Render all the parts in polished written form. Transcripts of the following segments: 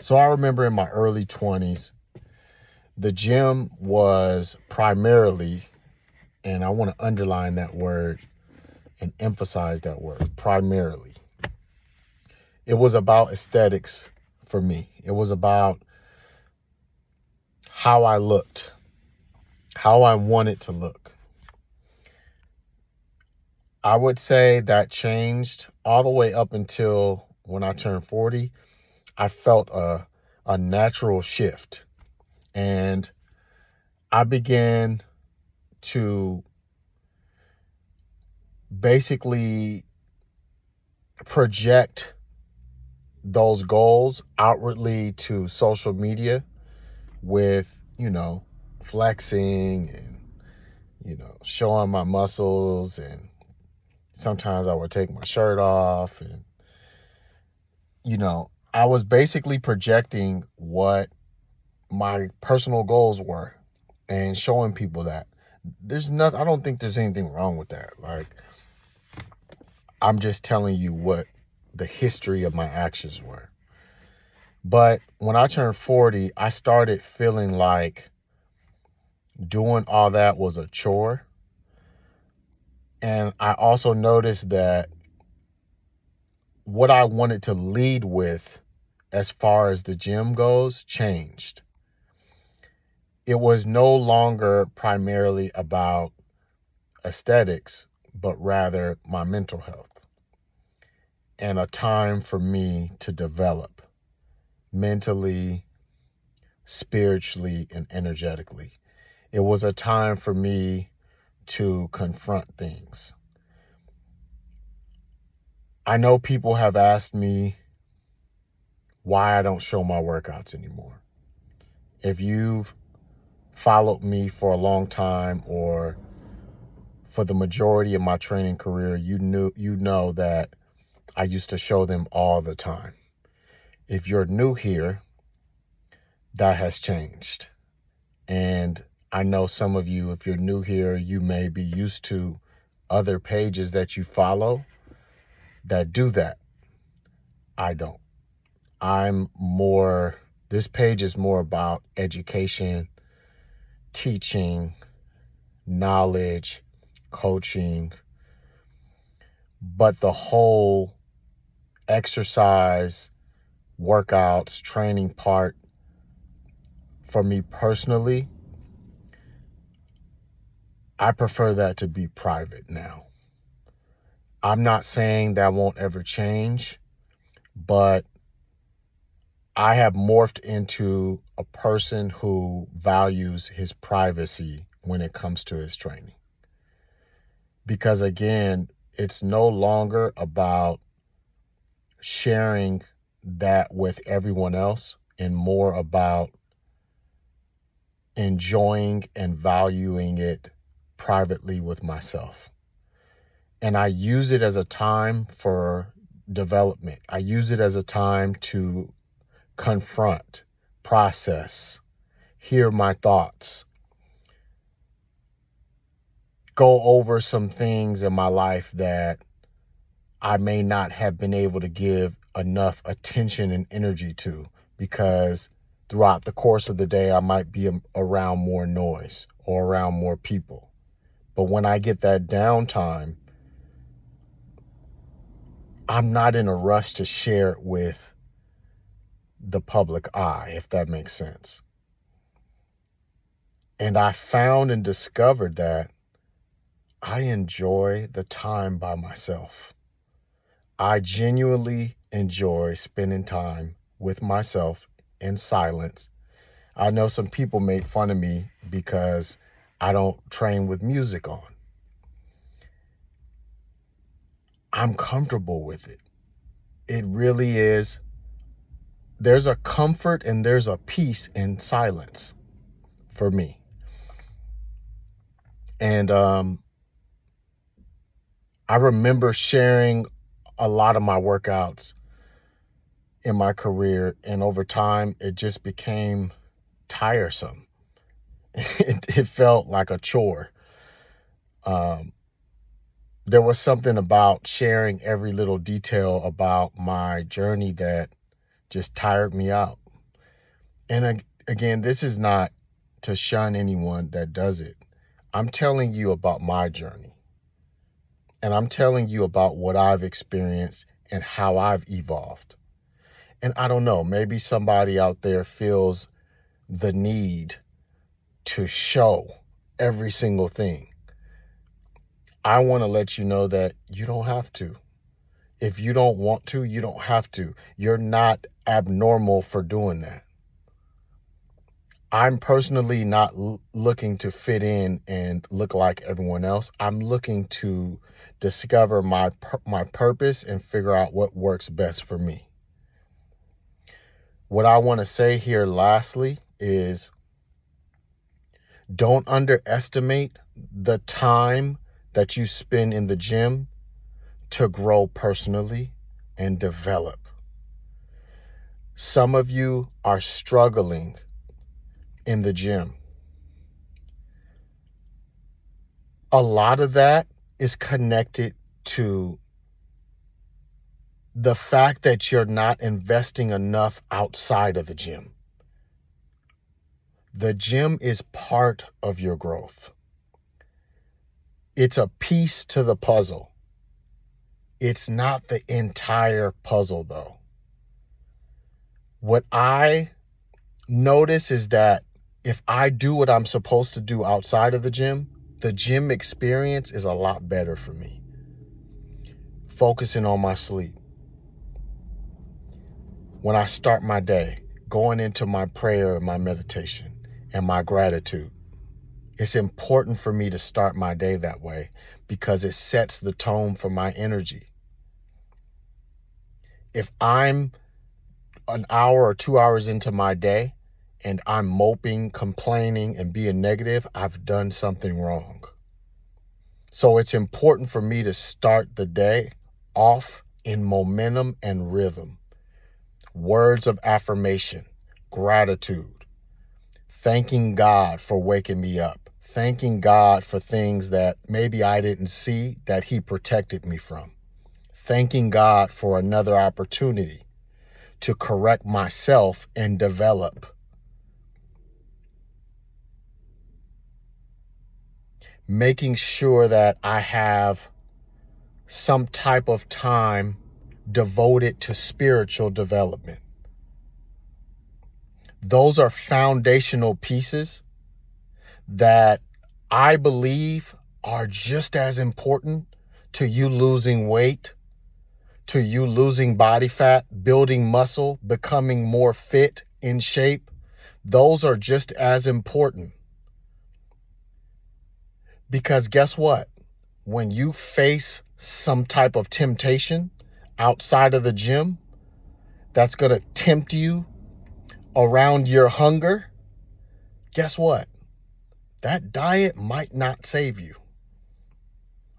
So I remember in my early 20s, the gym was primarily, and I want to underline that word and emphasize that word, primarily. It was about aesthetics for me. It was about how I looked, how I wanted to look. I would say that changed all the way up until when I turned 40. I felt a natural shift, and I began to basically project those goals outwardly to social media with, flexing and, showing my muscles. And sometimes I would take my shirt off. And, I was basically projecting what my personal goals were and showing people that. I don't think there's anything wrong with that. Like, I'm just telling you what the history of my actions were. But when I turned 40, I started feeling like doing all that was a chore. And I also noticed that what I wanted to lead with as far as the gym goes changed. It was no longer primarily about aesthetics, but rather my mental health and a time for me to develop mentally, spiritually, and energetically. It was a time for me to confront things. I know people have asked me why I don't show my workouts anymore. If you've followed me for a long time or for the majority of my training career, you know that I used to show them all the time. If you're new here, that has changed. And I know some of you, if you're new here, you may be used to other pages that you follow that do that. I don't. This page is more about education, teaching, knowledge, coaching, but the whole exercise, workouts, training part for me personally, I prefer that to be private now. I'm not saying that won't ever change, but I have morphed into a person who values his privacy when it comes to his training. Because again, it's no longer about sharing that with everyone else and more about enjoying and valuing it privately with myself. And I use it as a time for development. I use it as a time to confront, process, hear my thoughts, go over some things in my life that I may not have been able to give enough attention and energy to because throughout the course of the day, I might be around more noise or around more people. But when I get that downtime, I'm not in a rush to share it with the public eye, if that makes sense. And I found and discovered that I enjoy the time by myself. I genuinely enjoy spending time with myself in silence. I know some people make fun of me because I don't train with music on. I'm comfortable with it. It really is. There's a comfort and there's a peace in silence for me. And I remember sharing a lot of my workouts in my career, and over time, it just became tiresome. It felt like a chore. Um, there was something about sharing every little detail about my journey that just tired me out. And again, this is not to shun anyone that does it. I'm telling you about my journey. And I'm telling you about what I've experienced and how I've evolved. And I don't know, maybe somebody out there feels the need to show every single thing. I want to let you know that you don't have to. If you don't want to, you don't have to. You're not abnormal for doing that. I'm personally not looking to fit in and look like everyone else. I'm looking to discover my purpose and figure out what works best for me. What I want to say here lastly is don't underestimate the time that you spend in the gym to grow personally and develop. Some of you are struggling in the gym. A lot of that is connected to the fact that you're not investing enough outside of the gym. The gym is part of your growth. It's a piece to the puzzle. It's not the entire puzzle, though. What I notice is that if I do what I'm supposed to do outside of the gym experience is a lot better for me. Focusing on my sleep. When I start my day, going into my prayer, my meditation, and my gratitude. It's important for me to start my day that way because it sets the tone for my energy. If I'm an hour or 2 hours into my day and I'm moping, complaining, and being negative, I've done something wrong. So it's important for me to start the day off in momentum and rhythm. Words of affirmation, gratitude, thanking God for waking me up, thanking God for things that maybe I didn't see that He protected me from, thanking God for another opportunity to correct myself and develop. Making sure that I have some type of time devoted to spiritual development. Those are foundational pieces that I believe are just as important to you losing weight, to you losing body fat, building muscle, becoming more fit, in shape. Those are just as important. Because guess what? When you face some type of temptation outside of the gym that's going to tempt you around your hunger, guess what? That diet might not save you.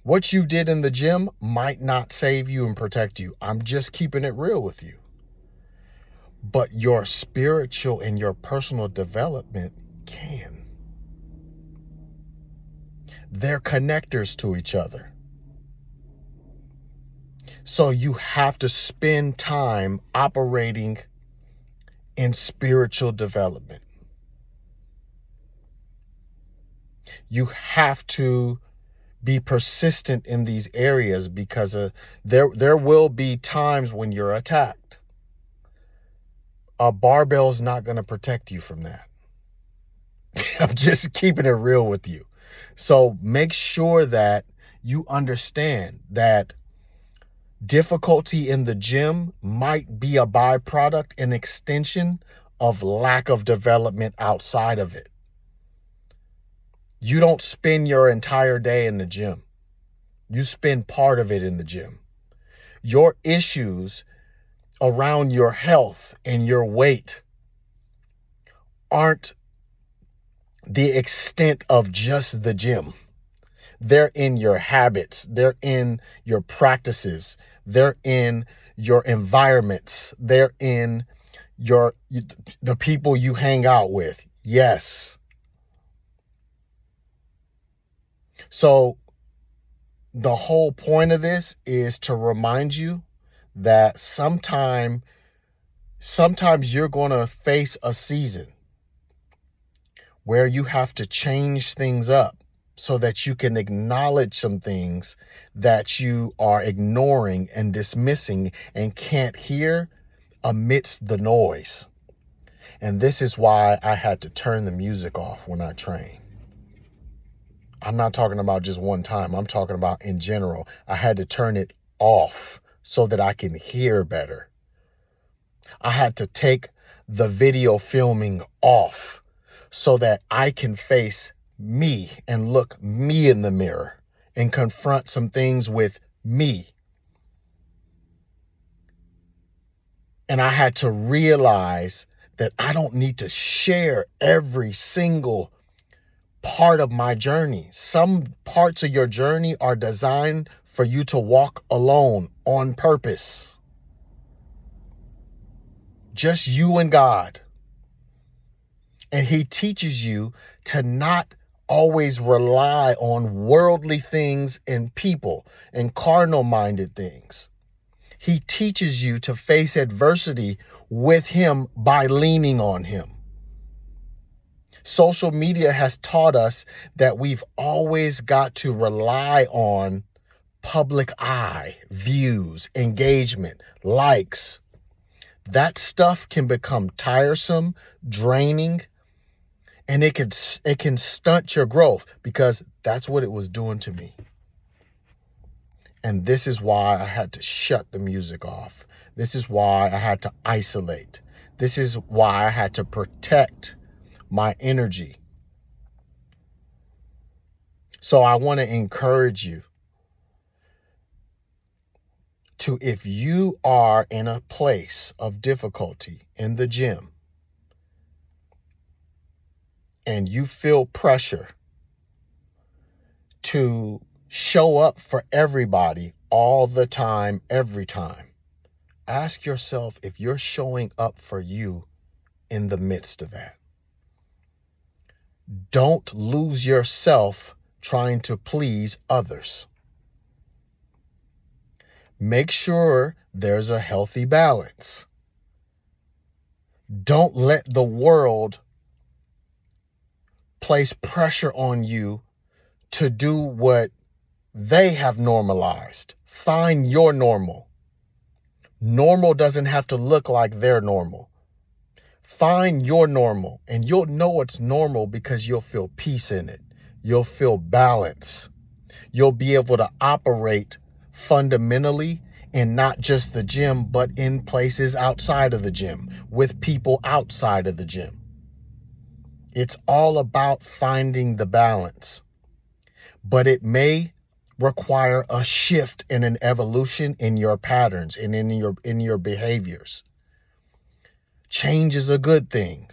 What you did in the gym might not save you and protect you. I'm just keeping it real with you. But your spiritual and your personal development can. They're connectors to each other. So you have to spend time operating in spiritual development. You have to be persistent in these areas because there will be times when you're attacked. A barbell is not going to protect you from that. I'm just keeping it real with you. So make sure that you understand that difficulty in the gym might be a byproduct, an extension of lack of development outside of it. You don't spend your entire day in the gym. You spend part of it in the gym. Your issues around your health and your weight aren't the extent of just the gym. They're in your habits. They're in your practices. They're in your environments. They're in the people you hang out with. Yes. So the whole point of this is to remind you that sometime Sometimes you're going to face a season where you have to change things up so that you can acknowledge some things that you are ignoring and dismissing and can't hear amidst the noise. And this is why I had to turn the music off when I train. I'm not talking about just one time. I'm talking about in general. I had to turn it off so that I can hear better. I had to take the video filming off so that I can face me and look me in the mirror and confront some things with me. And I had to realize that I don't need to share every single part of my journey. Some parts of your journey are designed for you to walk alone on purpose. Just you and God. And he teaches you to not always rely on worldly things and people and carnal-minded things. He teaches you to face adversity with him by leaning on him. Social media has taught us that we've always got to rely on public eye, views, engagement, likes. That stuff can become tiresome, draining, and it can stunt your growth, because that's what it was doing to me. And this is why I had to shut the music off. This is why I had to isolate. This is why I had to protect my energy. So I want to encourage you to, if you are in a place of difficulty in the gym and you feel pressure to show up for everybody all the time, every time, ask yourself if you're showing up for you in the midst of that. Don't lose yourself trying to please others. Make sure there's a healthy balance. Don't let the world place pressure on you to do what they have normalized. Find your normal. Normal doesn't have to look like their normal. Find your normal, and you'll know it's normal because you'll feel peace in it. You'll feel balance. You'll be able to operate fundamentally in not just the gym, but in places outside of the gym, with people outside of the gym. It's all about finding the balance, but it may require a shift and an evolution in your patterns and in your behaviors. Change is a good thing.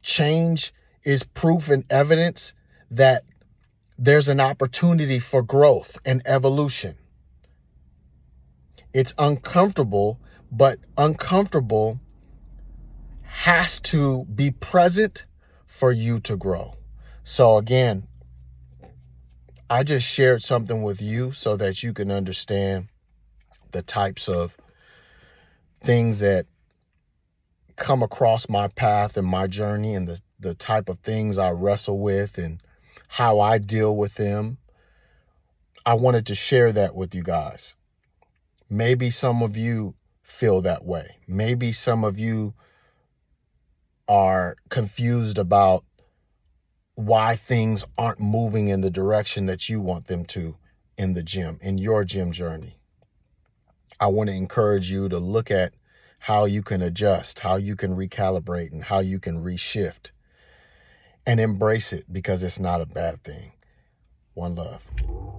Change is proof and evidence that there's an opportunity for growth and evolution. It's uncomfortable, but uncomfortable has to be present for you to grow. So again, I just shared something with you so that you can understand the types of things that come across my path and my journey, and the type of things I wrestle with and how I deal with them. I wanted to share that with you guys. Maybe some of you feel that way. Maybe some of you are confused about why things aren't moving in the direction that you want them to in the gym, in your gym journey. I want to encourage you to look at how you can adjust, how you can recalibrate, and how you can reshift, and embrace it, because it's not a bad thing. One love.